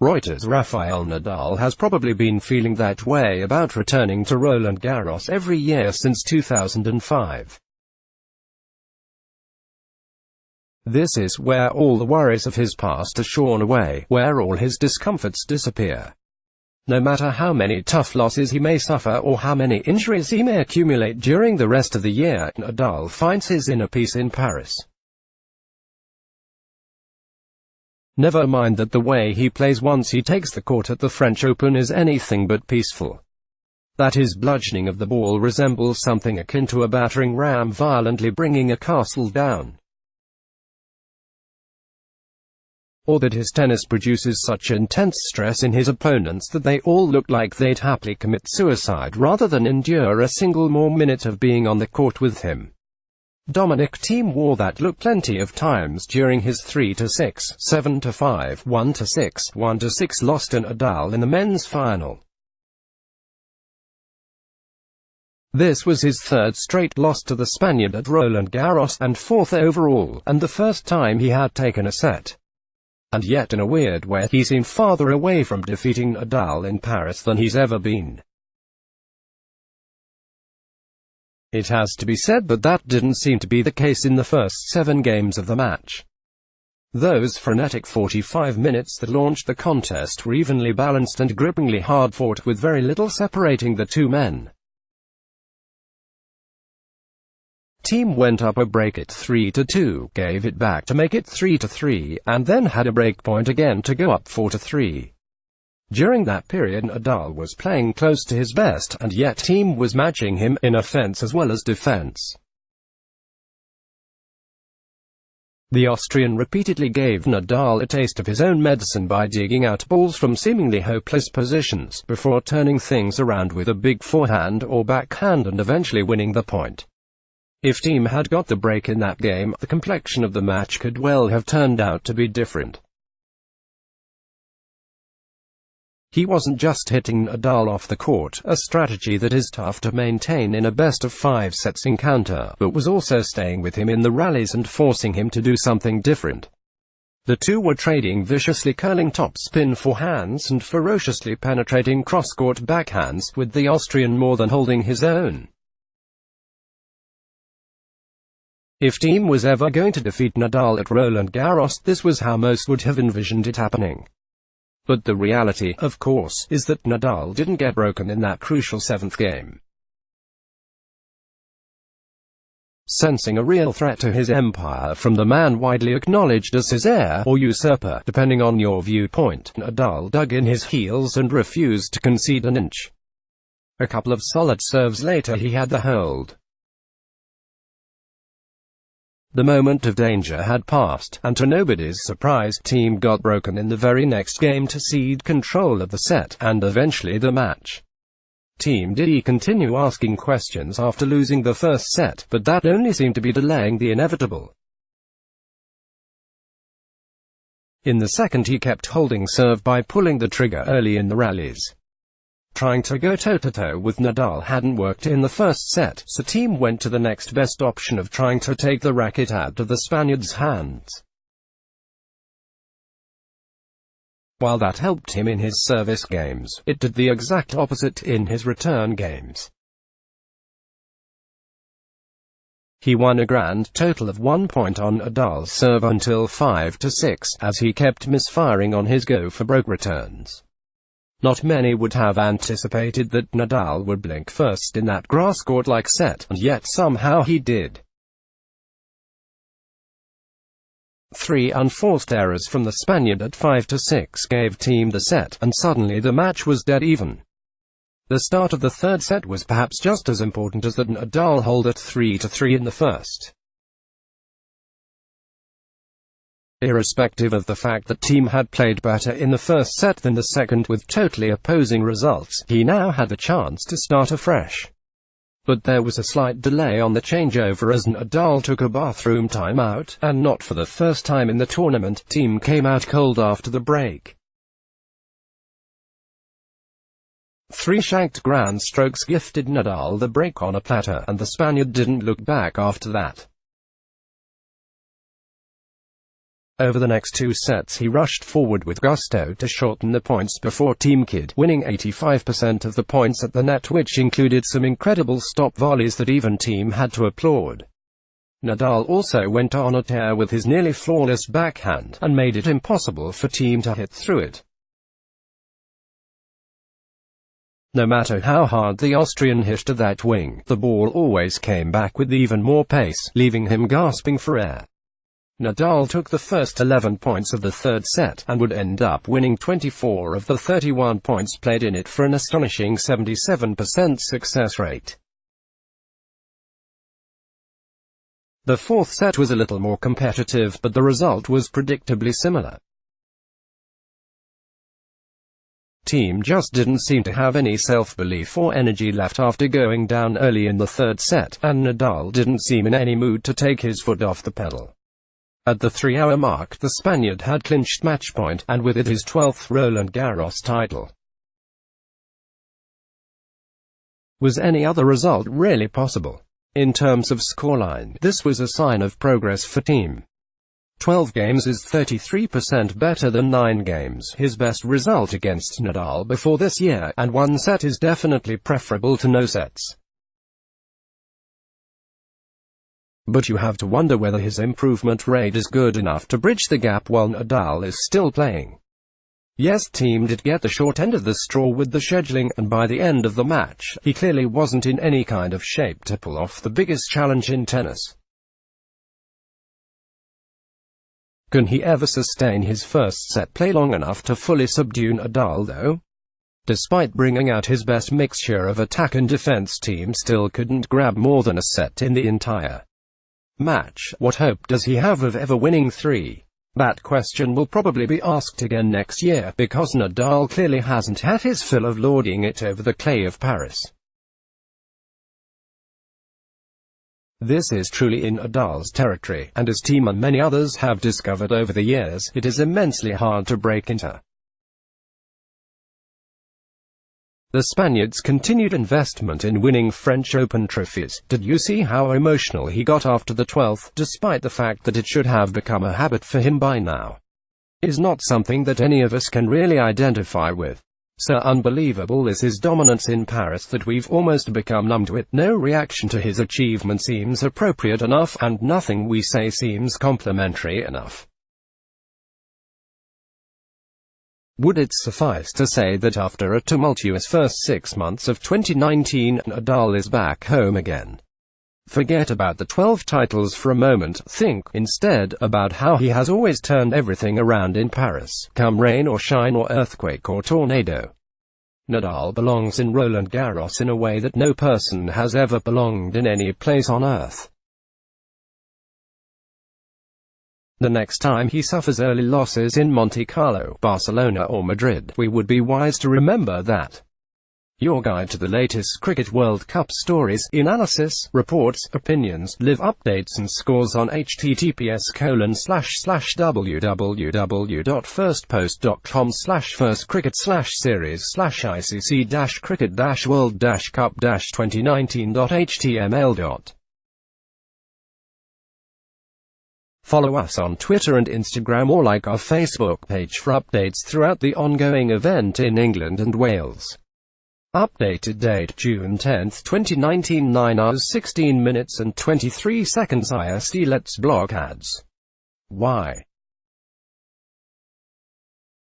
Reuters. Rafael Nadal has probably been feeling that way about returning to Roland Garros every year since 2005. This is where all the worries of his past are shorn away, where all his discomforts disappear. No matter how many tough losses he may suffer or how many injuries he may accumulate during the rest of the year, Nadal finds his inner peace in Paris. Never mind that the way he plays once he takes the court at the French Open is anything but peaceful. That his bludgeoning of the ball resembles something akin to a battering ram violently bringing a castle down. Or that his tennis produces such intense stress in his opponents that they all look like they'd happily commit suicide rather than endure a single more minute of being on the court with him. Dominic Thiem wore that look plenty of times during his 3-6, 7-5, 1-6, 1-6 loss to Nadal in the men's final. This was his third straight loss to the Spaniard at Roland Garros, and fourth overall, and the first time he had taken a set. And yet in a weird way, he seemed farther away from defeating Nadal in Paris than he's ever been. It has to be said that didn't seem to be the case in the first 7 games of the match. Those frenetic 45 minutes that launched the contest were evenly balanced and grippingly hard-fought, with very little separating the two men. Thiem went up a break at 3-2, gave it back to make it 3-3, and then had a break point again to go up 4-3. During that period Nadal was playing close to his best, and yet Thiem was matching him in offense as well as defense. The Austrian repeatedly gave Nadal a taste of his own medicine by digging out balls from seemingly hopeless positions, before turning things around with a big forehand or backhand and eventually winning the point. If Thiem had got the break in that game, the complexion of the match could well have turned out to be different. He wasn't just hitting Nadal off the court, a strategy that is tough to maintain in a best-of-5 sets encounter, but was also staying with him in the rallies and forcing him to do something different. The two were trading viciously curling topspin forehands and ferociously penetrating cross-court backhands, with the Austrian more than holding his own. If Thiem was ever going to defeat Nadal at Roland Garros, this was how most would have envisioned it happening. But the reality, of course, is that Nadal didn't get broken in that crucial 7th game. Sensing a real threat to his empire from the man widely acknowledged as his heir, or usurper, depending on your viewpoint, Nadal dug in his heels and refused to concede an inch. A couple of solid serves later he had the hold. The moment of danger had passed, and to nobody's surprise, Thiem got broken in the very next game to cede control of the set, and eventually the match. Thiem did continue asking questions after losing the first set, but that only seemed to be delaying the inevitable. In the second he kept holding serve by pulling the trigger early in the rallies. Trying to go toe-to-toe with Nadal hadn't worked in the first set, so Thiem went to the next best option of trying to take the racket out of the Spaniard's hands. While that helped him in his service games, it did the exact opposite in his return games. He won a grand total of 1 point on Nadal's serve until 5-6, as he kept misfiring on his go-for-broke returns. Not many would have anticipated that Nadal would blink first in that grass-court-like set, and yet somehow he did. 3 unforced errors from the Spaniard at 5-6 gave Thiem the set, and suddenly the match was dead even. The start of the third set was perhaps just as important as that Nadal hold at 3-3 in the first. Irrespective of the fact that Thiem had played better in the first set than the second with totally opposing results, he now had the chance to start afresh. But there was a slight delay on the changeover as Nadal took a bathroom timeout, and not for the first time in the tournament, Thiem came out cold after the break. 3 shanked grand strokes gifted Nadal the break on a platter, and the Spaniard didn't look back after that. Over the next two sets he rushed forward with gusto to shorten the points before Team Kid, winning 85% of the points at the net, which included some incredible stop volleys that even Thiem had to applaud. Nadal also went on a tear with his nearly flawless backhand, and made it impossible for Thiem to hit through it. No matter how hard the Austrian hit to that wing, the ball always came back with even more pace, leaving him gasping for air. Nadal took the first 11 points of the third set, and would end up winning 24 of the 31 points played in it for an astonishing 77% success rate. The fourth set was a little more competitive, but the result was predictably similar. Thiem just didn't seem to have any self-belief or energy left after going down early in the third set, and Nadal didn't seem in any mood to take his foot off the pedal. At the 3-hour mark, the Spaniard had clinched match point, and with it his 12th Roland Garros title. Was any other result really possible? In terms of scoreline, this was a sign of progress for Thiem. 12 games is 33% better than 9 games, his best result against Nadal before this year, and 1 set is definitely preferable to no sets. But you have to wonder whether his improvement rate is good enough to bridge the gap while Nadal is still playing. Yes, Thiem did get the short end of the straw with the scheduling, and by the end of the match, he clearly wasn't in any kind of shape to pull off the biggest challenge in tennis. Can he ever sustain his first set play long enough to fully subdue Nadal though? Despite bringing out his best mixture of attack and defense, Thiem still couldn't grab more than a set in the entire match. What hope does he have of ever winning 3? That question will probably be asked again next year, because Nadal clearly hasn't had his fill of lording it over the clay of Paris. This is truly in Nadal's territory, and as Thiem and many others have discovered over the years, it is immensely hard to break into. The Spaniard's continued investment in winning French Open trophies. Did you see how emotional he got after the 12th, despite the fact that it should have become a habit for him by now? Is not something that any of us can really identify with. So unbelievable is his dominance in Paris that we've almost become numb to it. No reaction to his achievement seems appropriate enough, and nothing we say seems complimentary enough. Would it suffice to say that after a tumultuous first 6 months of 2019, Nadal is back home again? Forget about the 12 titles for a moment, think, instead, about how he has always turned everything around in Paris, come rain or shine or earthquake or tornado. Nadal belongs in Roland Garros in a way that no person has ever belonged in any place on earth. The next time he suffers early losses in Monte Carlo, Barcelona or Madrid, we would be wise to remember that. Your guide to the latest Cricket World Cup stories, analysis, reports, opinions, live updates and scores on https://www.firstpost.com/firstcricket/series/ICC-cricket-world-cup-2019.html. Follow us on Twitter and Instagram, or like our Facebook page for updates throughout the ongoing event in England and Wales. Updated date June 10, 2019, 9 hours 16 minutes and 23 seconds IST. Let's block ads. Why?